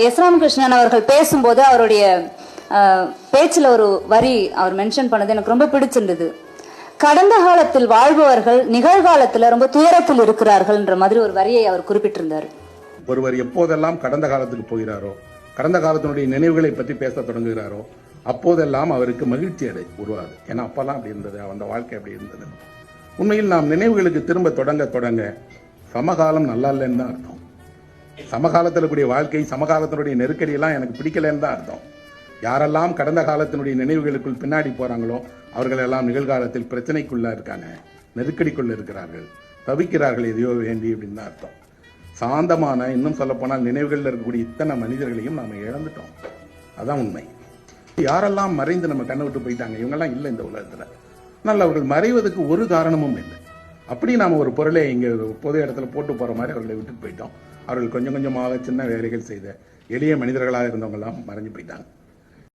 S Ramakrishnan அவர்கள் பேசும்போது அவருடைய பேச்சில் ஒரு வரி அவர் மென்ஷன் பண்ணது எனக்கு ரொம்ப பிடிச்சிருந்தது. கடந்த காலத்தில் வாழ்பவர்கள் நிகழ்காலத்தில் ரொம்ப துயரத்தில் இருக்கிறார்கள்ன்ற மாதிரி ஒரு வரியை அவர் குறிப்பிட்டிருந்தார். ஒருவர் எப்போதெல்லாம் கடந்த காலத்துக்கு போகிறாரோ, கடந்த காலத்தினுடைய நினைவுகளை பற்றி பேச தொடங்குகிறாரோ, அப்போதெல்லாம் அவருக்கு மகிழ்ச்சி உருவாது. ஏன்னா அப்பெல்லாம் அப்படி இருந்தது, அந்த வாழ்க்கை அப்படி இருந்தது. உண்மையில் நாம் நினைவுகளுக்கு திரும்ப தொடங்க தொடங்க சமகாலம் நல்லா இல்லைன்னு தான் அர்த்தம். சமகாலத்தில் கூடிய வாழ்க்கை, சமகாலத்தினுடைய நெருக்கடியெல்லாம் எனக்கு பிடிக்கலன்னு தான் அர்த்தம். யாரெல்லாம் கடந்த காலத்தினுடைய நினைவுகளுக்குள் பின்னாடி போறாங்களோ அவர்கள் எல்லாம் நிகழ்காலத்தில் பிரச்சனைக்குள்ள இருக்காங்க, நெருக்கடிக்குள்ள இருக்கிறார்கள், தவிக்கிறார்கள் எதையோ வேண்டி அப்படின்னு தான் அர்த்தம். சாந்தமான, இன்னும் சொல்ல போனால் நினைவுகளில் இருக்கக்கூடிய இத்தனை மனிதர்களையும் நாம இழந்துட்டோம். அதான் உண்மை. யாரெல்லாம் மறைந்து நம்ம கண்ணை விட்டு போயிட்டாங்க, இவங்கெல்லாம் இல்லை இந்த உலகத்துல. ஆனால் அவர்கள் மறைவதற்கு ஒரு காரணமும் இல்லை. அப்படி நாம ஒரு பொருளை இங்க பொது இடத்துல போட்டு போற மாதிரி அவர்களை விட்டுட்டு போயிட்டோம். அவர்கள் கொஞ்சம் கொஞ்சமாக சின்ன வேலைகள் செய்த எளிய மனிதர்களாக இருந்தவங்க எல்லாம் மறைஞ்சு போயிட்டாங்க.